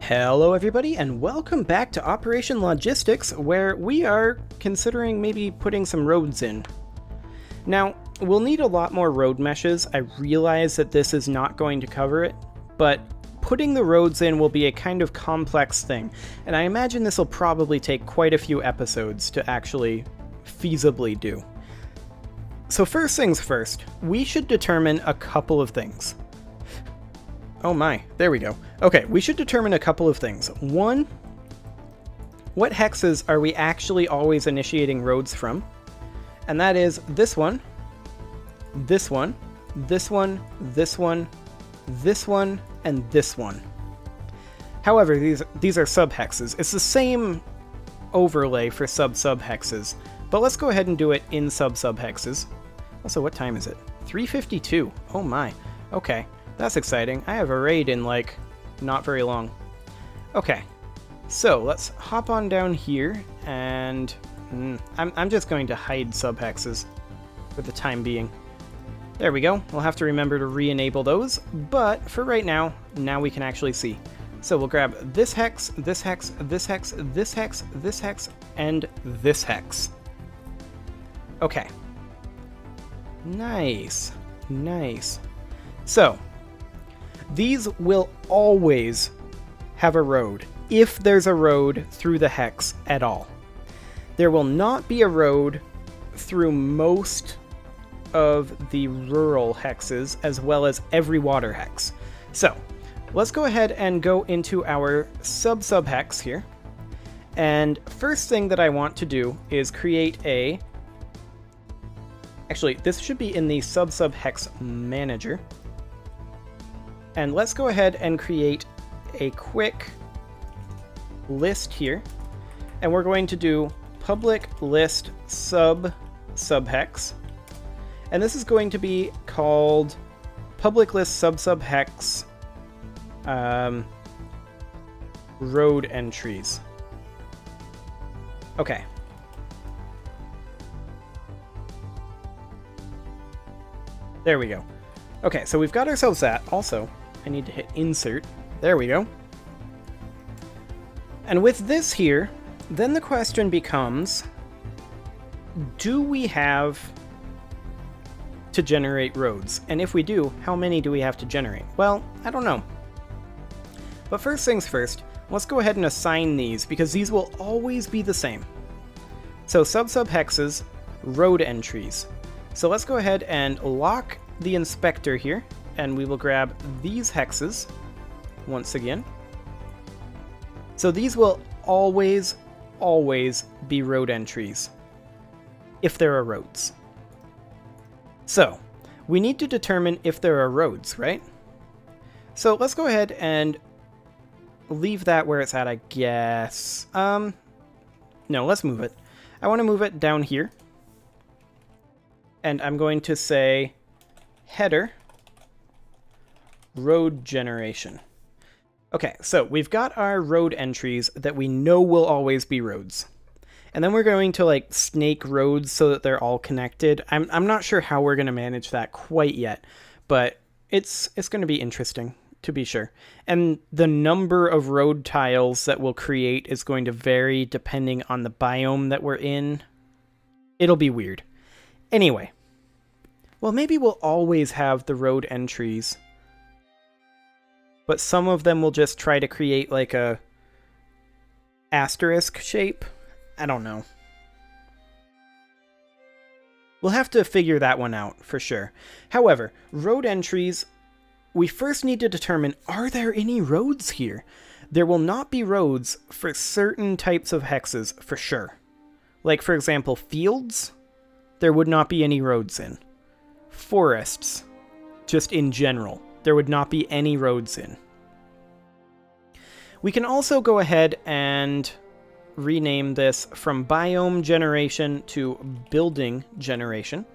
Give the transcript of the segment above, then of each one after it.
Hello everybody, and welcome back to Operation Logistics, where we are considering maybe putting some roads in. Now, we'll need a lot more road meshes. I realize that this is not going to cover it, but putting the roads in will be a kind of complex thing, and I imagine this will probably take quite a few episodes to actually feasibly do. So first things first, we should determine a couple of things. Oh my, there we go. Okay, we should determine a couple of things. One, what hexes are we actually always initiating roads from? And that is this one, this one, this one, this one, this one, and this one. However, these are subhexes. It's the same overlay for sub-subhexes, but let's go ahead and do it in sub-subhexes. Also, what time is it? 3:52. Oh my. Okay. That's exciting. I have a raid in, like, not very long. Okay, so let's hop on down here, and I'm just going to hide subhexes for the time being. There we go. We'll have to remember to re-enable those, but for right now we can actually see. So we'll grab this hex, this hex, this hex, this hex, this hex, and this hex. Okay. Nice. Nice. So, these will always have a road, if there's a road through the hex at all. There will not be a road through most of the rural hexes, as well as every water hex. So, let's go ahead and go into our sub-hex here. And first thing that I want to do is create a... Actually, this should be in the sub-hex manager. And let's go ahead and create a quick list here. And we're going to do public list sub-subhex. And this is going to be called public list sub-subhex road entries. Okay. There we go. Okay, so we've got ourselves that. Also, I need to hit insert. There we go. And with this here, then the question becomes, do we have to generate roads? And if we do, how many do we have to generate? Well, I don't know. But first things first, let's go ahead and assign these, because these will always be the same. So sub-subhexes, road entries. So let's go ahead and lock the inspector here, and we will grab these hexes once again. So these will always be road entries, if there are roads. So, we need to determine if there are roads, right? So let's go ahead and leave that where it's at, I guess. No, let's move it. I want to move it down here. And I'm going to say header road generation. Okay, so we've got our road entries that we know will always be roads. And then we're going to like snake roads so that they're all connected. I'm not sure how we're going to manage that quite yet, but it's going to be interesting, to be sure. And the number of road tiles that we'll create is going to vary depending on the biome that we're in. It'll be weird. Anyway, well, maybe we'll always have the road entries, but some of them will just try to create like a asterisk shape. I don't know. We'll have to figure that one out for sure. However, road entries, we first need to determine, are there any roads here? There will not be roads for certain types of hexes for sure. Like, for example, fields, there would not be any roads in. Forests, just in general, there would not be any roads in. We can also go ahead and rename this from biome generation to building generation.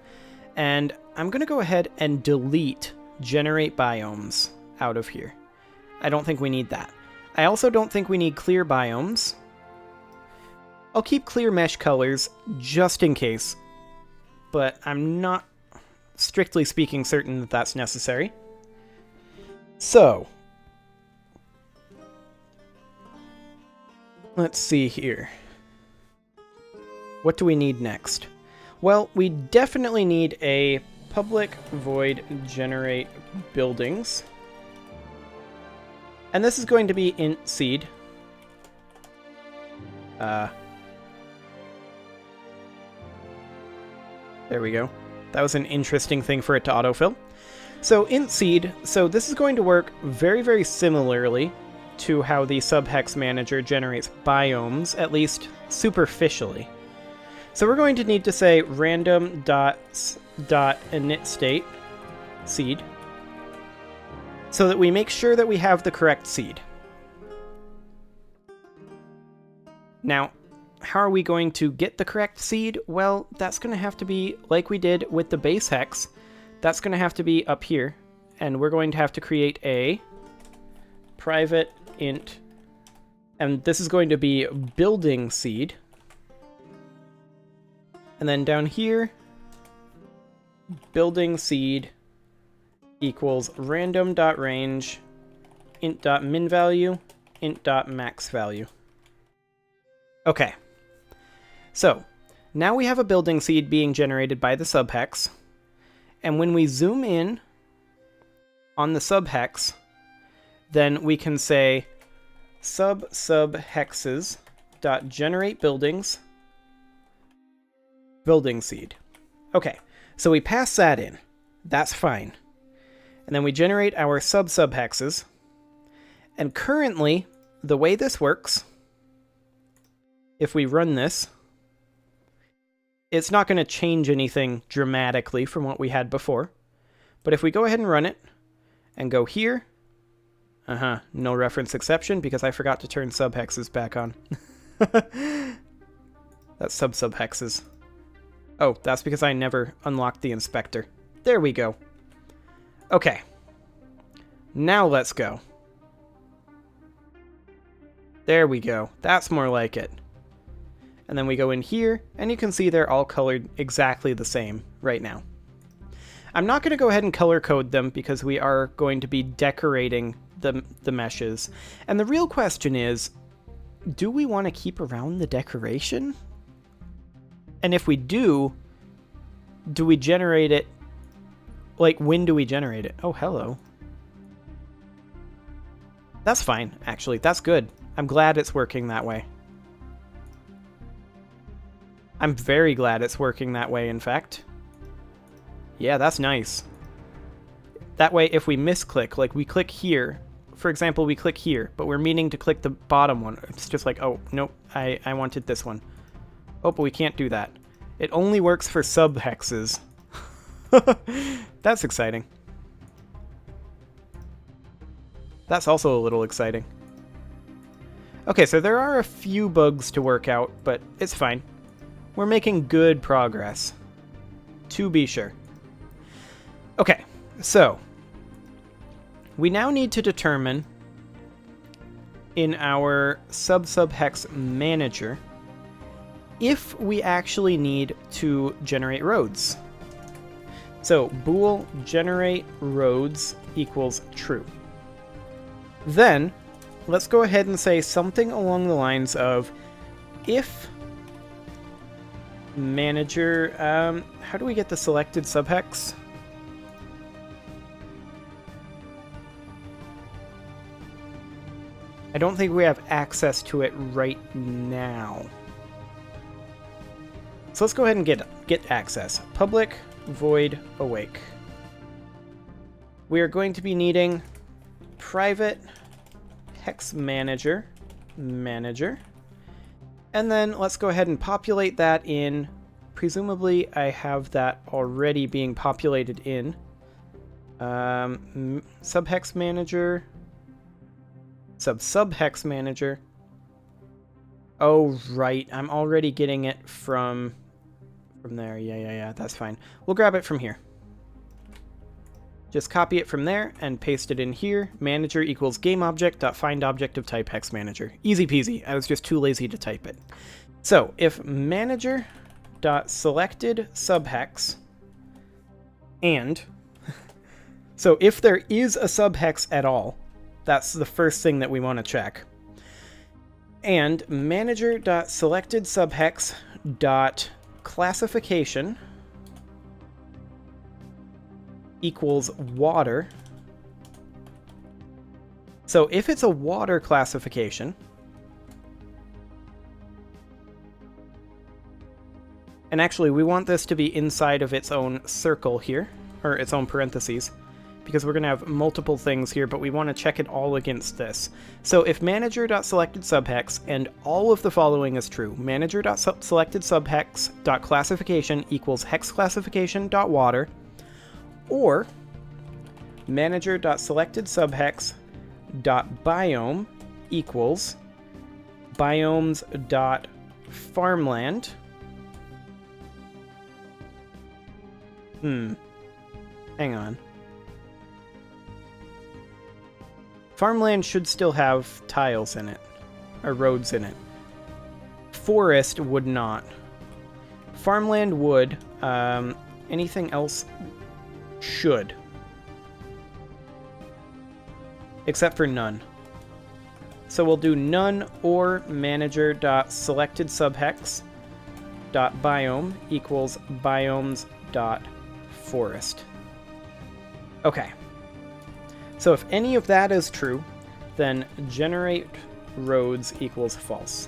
And I'm going to go ahead and delete generate biomes out of here. I don't think we need that. I also don't think we need clear biomes. I'll keep clear mesh colors just in case, but I'm not strictly speaking certain that that's necessary. So, Let's see here. What do we need next? Well, we definitely need a public void generate buildings. And this is going to be int seed. There we go. That was an interesting thing for it to autofill. So int seed, so this is going to work very, very similarly to how the subhex manager generates biomes, at least superficially. So we're going to need to say random.init state seed so that we make sure that we have the correct seed. Now, how are we going to get the correct seed? Well, that's going to have to be like we did with the base hex. That's going to have to be up here, and we're going to have to create a private int, and this is going to be building seed. And then down here, building seed equals random.range int.minValue int.maxValue. Okay. So, now we have a building seed being generated by the subhex, and when we zoom in on the subhex, then we can say subhexes.generate buildings building seed. Okay, so we pass that in. That's fine. And then we generate our subhexes, and currently, the way this works, if we run this, it's not going to change anything dramatically from what we had before. But if we go ahead and run it, and go here, no reference exception, because I forgot to turn subhexes back on. That's subhexes. Oh, that's because I never unlocked the inspector. There we go. Okay. Now let's go. There we go. That's more like it. And then we go in here, and you can see they're all colored exactly the same right now. I'm not going to go ahead and color code them because we are going to be decorating the meshes. And the real question is, do we want to keep around the decoration? And if we do we generate it? Like, when do we generate it? Oh, hello. That's fine, actually. That's good. I'm glad it's working that way. I'm very glad it's working that way, in fact. Yeah, that's nice. That way, if we misclick, like we click here, for example, we click here, but we're meaning to click the bottom one. It's just like, oh, nope, I wanted this one. Oh, but we can't do that. It only works for subhexes. That's exciting. That's also a little exciting. Okay, so there are a few bugs to work out, but it's fine. We're making good progress, to be sure. Okay, so we now need to determine in our subhex manager if we actually need to generate roads. So bool generate roads equals true. Then let's go ahead and say something along the lines of if manager, how do we get the selected subhex? I don't think we have access to it right now. So let's go ahead and get access. Public void awake. We are going to be needing private hex manager, and then let's go ahead and populate that in. Presumably I have that already being populated in subhex manager, subhex manager. Oh, right. I'm already getting it from there. Yeah, that's fine. We'll grab it from here. Just copy it from there and paste it in here. Manager equals GameObject.findObject of type hex manager. Easy peasy. I was just too lazy to type it. So if manager.selected subhex and so if there is a subhex at all, that's the first thing that we want to check. And manager.selected subhex dot classification equals water. So if it's a water classification, and actually we want this to be inside of its own circle here, or its own parentheses, because we're going to have multiple things here, but we want to check it all against this. So if manager.selected subhex and all of the following is true, manager.selected subhex.classification equals hex classification.water, or manager.selected subhex.biome equals biomes.farmland. Hang on. Farmland should still have tiles in it, or roads in it. Forest would not. Farmland would. Anything else should. Except for none. So we'll do none or manager.selected subhex.biome equals biomes.forest. Okay. So if any of that is true, then generate roads equals false.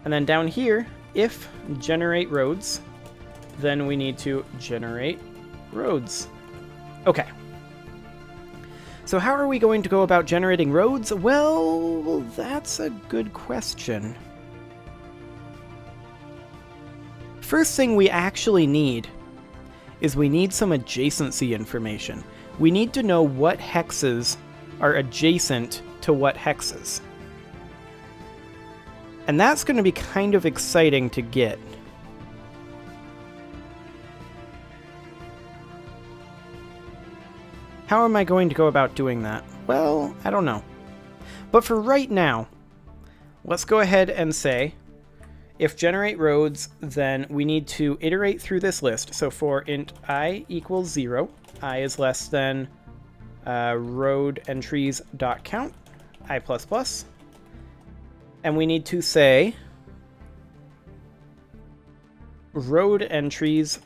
And then down here, if generate roads, then we need to generate roads. Okay. So how are we going to go about generating roads? Well, that's a good question. First thing we actually need is we need some adjacency information. We need to know what hexes are adjacent to what hexes. And that's going to be kind of exciting to get. How am I going to go about doing that? Well, I don't know. But for right now, let's go ahead and say, if generate roads, then we need to iterate through this list. So for int I equals 0, I is less than road entries dot count, I++. And we need to say road entries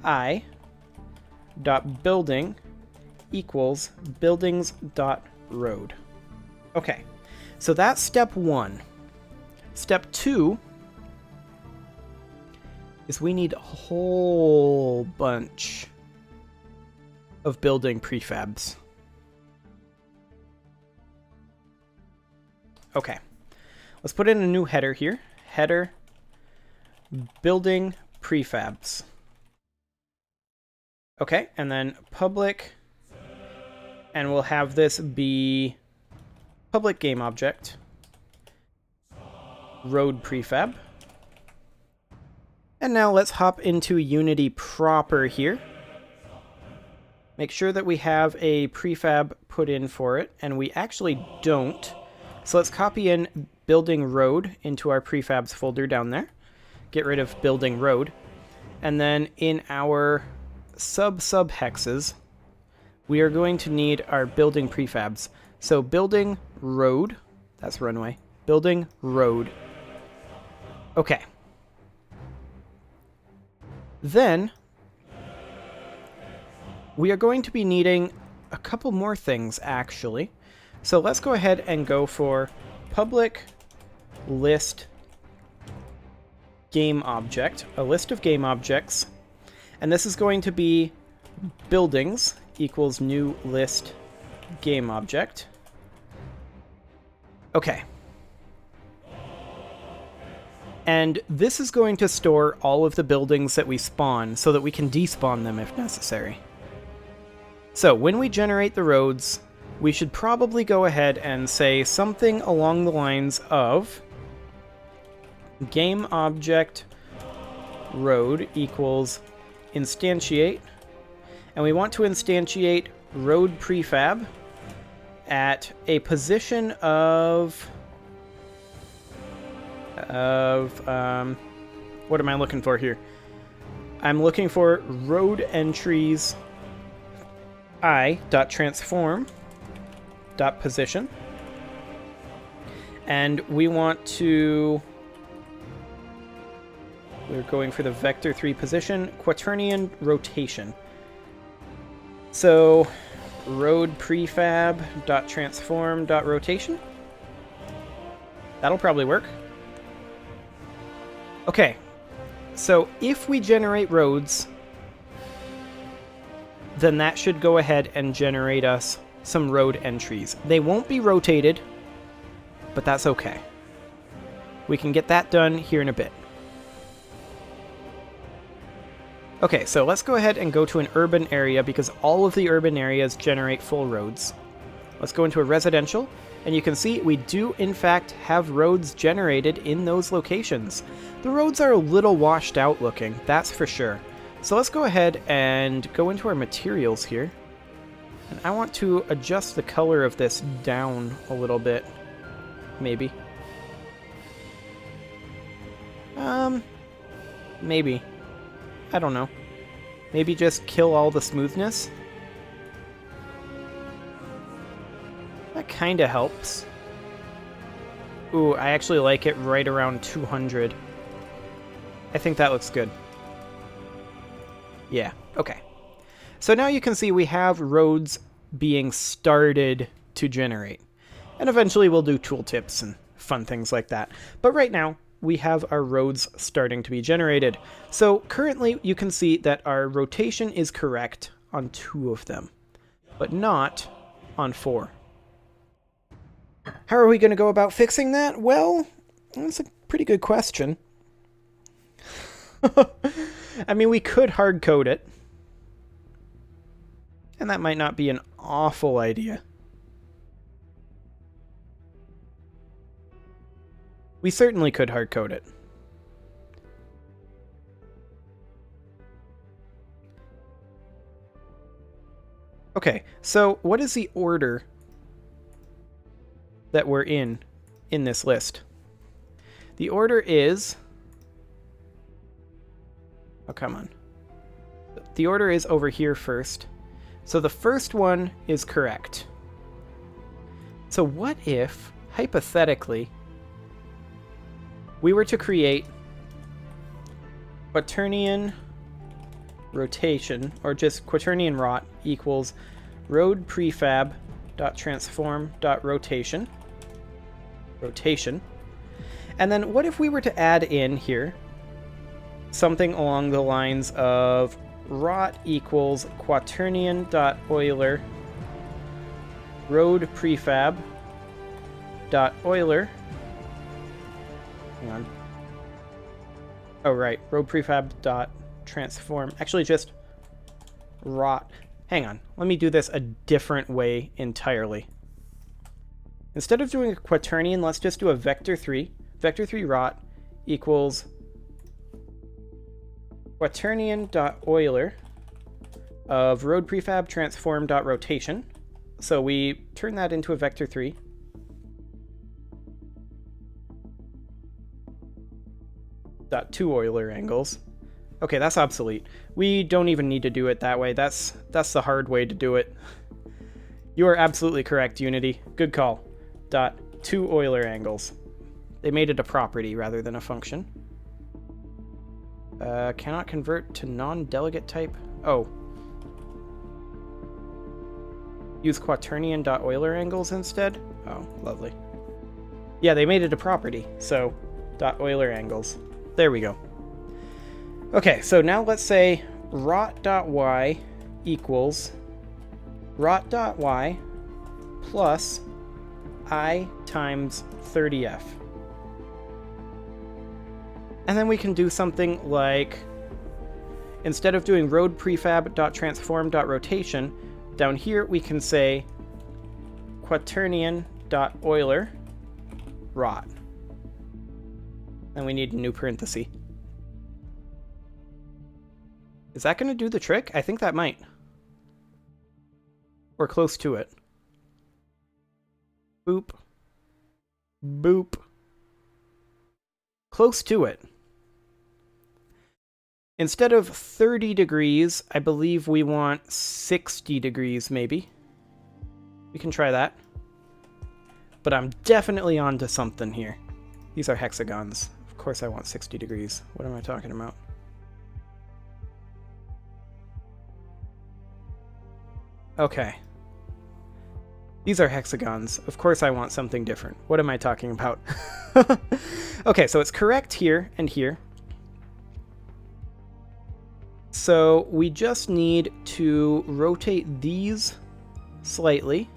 I dot building equals buildings dot road. Okay, so that's step 1. Step 2 is we need a whole bunch of building prefabs. Okay, let's put in a new header here. Header building prefabs. Okay, and then public, and we'll have this be public game object road prefab. And now let's hop into Unity proper here. Make sure that we have a prefab put in for it, and we actually don't. So let's copy in building road into our prefabs folder down there. Get rid of building road. And then in our sub-hexes, we are going to need our building prefabs. So building road, that's runway, building road. Okay. Then, we are going to be needing a couple more things, actually. So let's go ahead and go for public list game object, a list of game objects. And this is going to be buildings equals new list game object. Okay. And this is going to store all of the buildings that we spawn so that we can despawn them if necessary. So when we generate the roads, we should probably go ahead and say something along the lines of game object road equals instantiate. And we want to instantiate road prefab at a position of what am I looking for here? I'm looking for road entries I.transform.position. And we want to... We're going for the vector 3 position, quaternion rotation. So, road prefab dot transform dot rotation. That'll probably work. Okay, so if we generate roads, then that should go ahead and generate us some road entries. They won't be rotated, but that's okay. We can get that done here in a bit. Okay, so let's go ahead and go to an urban area because all of the urban areas generate full roads. Let's go into a residential, and you can see we do in fact have roads generated in those locations. The roads are a little washed out looking, that's for sure. So let's go ahead and go into our materials here. And I want to adjust the color of this down a little bit, maybe. Maybe. I don't know. Maybe just kill all the smoothness? That kinda helps. Ooh, I actually like it right around 200. I think that looks good. Yeah, okay. So now you can see we have roads being started to generate. And eventually we'll do tooltips and fun things like that. But right now, we have our roads starting to be generated. So currently you can see that our rotation is correct on 2 of them, but not on 4. How are we going to go about fixing that? Well, that's a pretty good question. I mean, we could hard code it, and that might not be an awful idea. We certainly could hard code it. Okay, so what is the order that we're in this list? The order is... Oh, come on. The order is over here first. So the first one is correct. So what if, hypothetically, we were to create quaternion rotation, or just quaternion rot equals road prefab dot transform dot rotation. And then what if we were to add in here something along the lines of rot equals quaternion dot Euler road prefab dot Euler. Hang on. Oh, right. Road prefab dot transform. Actually, just rot. Hang on. Let me do this a different way entirely. Instead of doing a quaternion, let's just do a vector 3. Vector 3 rot equals quaternion dot Euler of road prefab transform dot rotation. So we turn that into a vector 3. Dot 2 Euler angles. Okay, that's obsolete. We don't even need to do it that way. That's the hard way to do it. You are absolutely correct, Unity. Good call. Dot 2 Euler angles. They made it a property rather than a function. Cannot convert to non-delegate type. Oh. Use quaternion dot Euler angles instead? Oh, lovely. Yeah, they made it a property, so dot Euler angles. There we go. Okay, so now let's say rot.y equals rot.y plus I times 30f. And then we can do something like, instead of doing road prefab.transform.rotation, down here we can say quaternion.Euler rot. And we need a new parenthesis. Is that going to do the trick? I think that might. Or close to it. Boop. Boop. Close to it. Instead of 30 degrees, I believe we want 60 degrees, maybe. We can try that. but I'm definitely onto something here. These are hexagons. Of course I want 60 degrees. What am I talking about? Okay. These are hexagons. Of course I want something different. What am I talking about? Okay, so it's correct here and here. So we just need to rotate these slightly.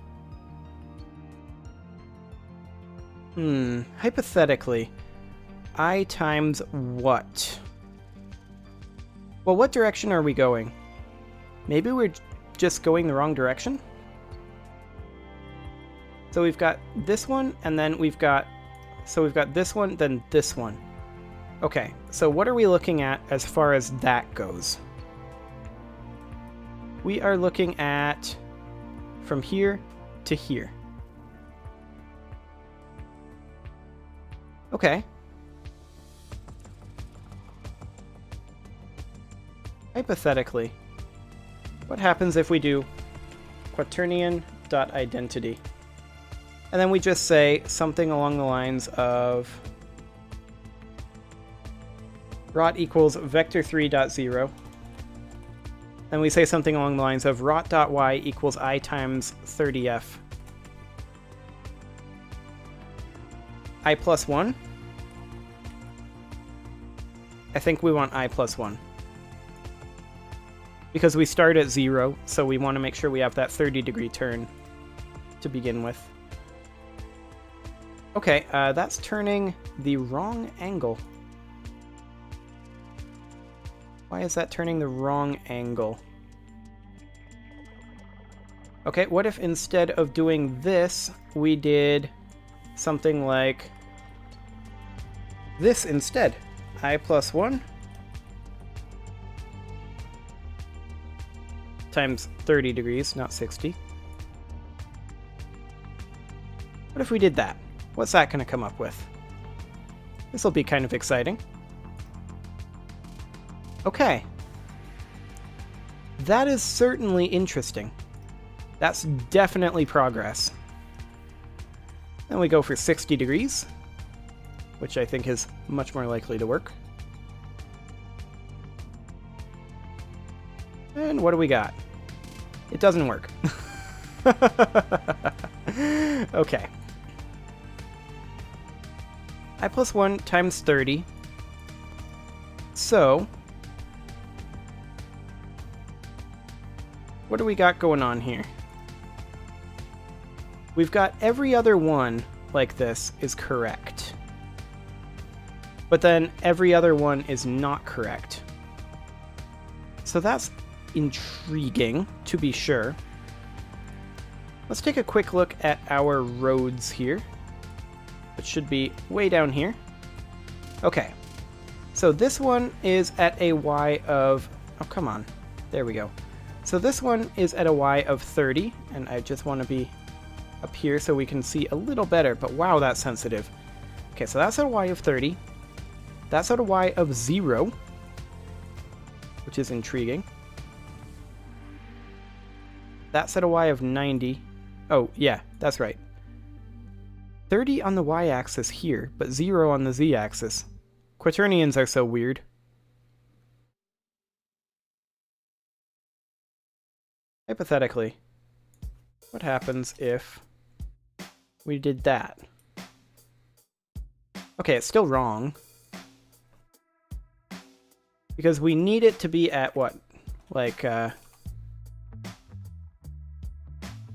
Hypothetically, I times what? Well, what direction are we going? Maybe we're just going the wrong direction? So we've got this one, and then we've got this one, then this one. Okay, so what are we looking at as far as that goes? We are looking at from here to here. Okay. Hypothetically, what happens if we do quaternion.identity? And then we just say something along the lines of rot equals vector3.0. And we say something along the lines of rot.y equals I times 30f. I plus 1? I think we want I plus 1. Because we start at 0, so we want to make sure we have that 30-degree turn to begin with. Okay, that's turning the wrong angle. Why is that turning the wrong angle? Okay, what if instead of doing this, we did something like this instead? I plus 1 times 30 degrees, not 60. What if we did that? What's that going to come up with? This will be kind of exciting. Okay. That is certainly interesting. That's definitely progress. Then we go for 60 degrees, which I think is much more likely to work. And what do we got? It doesn't work. Okay. I plus 1 times 30. So, what do we got going on here? We've got every other one like this is correct. But then every other one is not correct. So that's intriguing, to be sure. Let's take a quick look at our roads here. It should be way down here. Okay, so this one is at a y of, oh come on, there we go. So this one is at a y of 30, and I just want to be up here so we can see a little better, but wow, that's sensitive. Okay, so that's at a y of 30. That's at a y of 0, which is intriguing. That's at a y of 90. Oh, yeah, that's right. 30 on the y-axis here, but 0 on the z-axis. Quaternions are so weird. Hypothetically, what happens if we did that? Okay, it's still wrong. Because we need it to be at what? Like,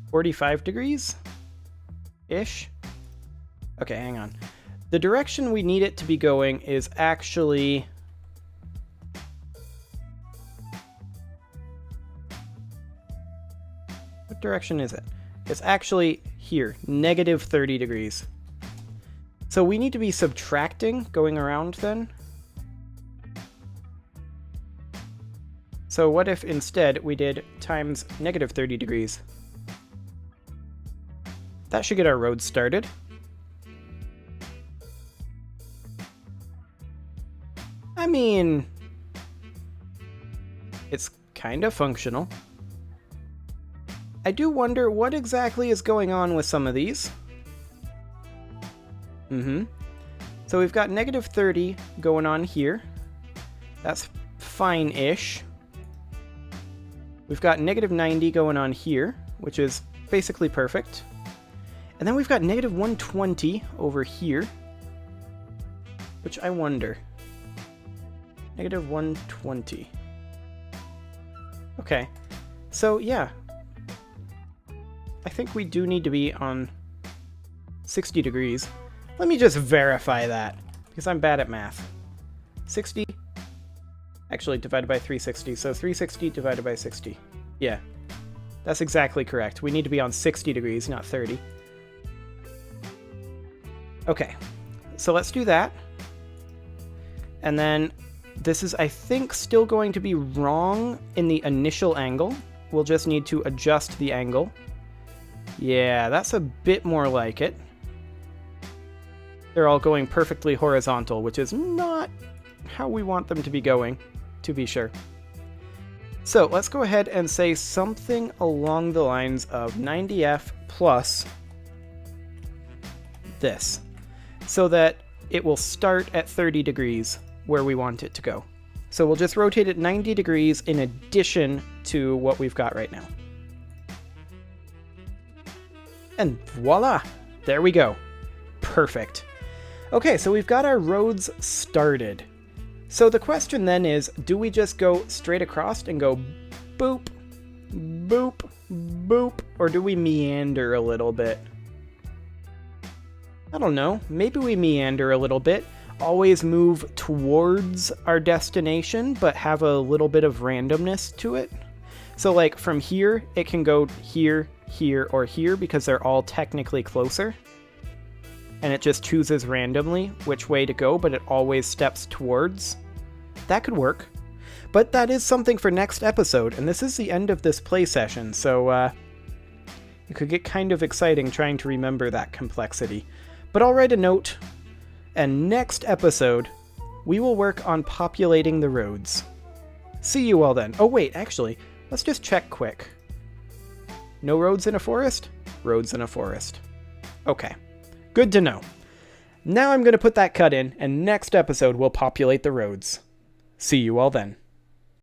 45 degrees? Ish? Okay, hang on. The direction we need it to be going is actually... What direction is it? It's actually here, negative 30 degrees. So we need to be subtracting going around then. So what if instead we did times negative 30 degrees? That should get our road started. I mean, it's kind of functional. I do wonder what exactly is going on with some of these. So we've got negative 30 going on here. That's fine-ish. We've got negative 90 going on here, which is basically perfect. And then we've got negative 120 over here, which I wonder. Negative 120. Okay, so yeah. I think we do need to be on 60 degrees. Let me just verify that, because I'm bad at math. 60, actually divided by 360, so 360 divided by 60. Yeah, that's exactly correct. We need to be on 60 degrees, not 30. Okay, so let's do that. And then this is, I think, still going to be wrong in the initial angle. We'll just need to adjust the angle. Yeah, that's a bit more like it. They're all going perfectly horizontal, which is not how we want them to be going, to be sure. So let's go ahead and say something along the lines of 90F plus this, so that it will start at 30 degrees where we want it to go. So we'll just rotate it 90 degrees in addition to what we've got right now. And voila! There we go. Perfect. Okay, so we've got our roads started. So the question then is, do we just go straight across and go boop, boop, boop, or do we meander a little bit? I don't know, maybe we meander a little bit, always move towards our destination, but have a little bit of randomness to it. So like from here, it can go here, here, or here because they're all technically closer. And it just chooses randomly which way to go, but it always steps towards. That could work. But that is something for next episode, and this is the end of this play session, so it could get kind of exciting trying to remember that complexity. But I'll write a note, and next episode, we will work on populating the roads. See you all then. Oh wait, actually, let's just check quick. No roads in a forest? Roads in a forest. Okay. Good to know. Now I'm going to put that cut in, and next episode we'll populate the roads. See you all then.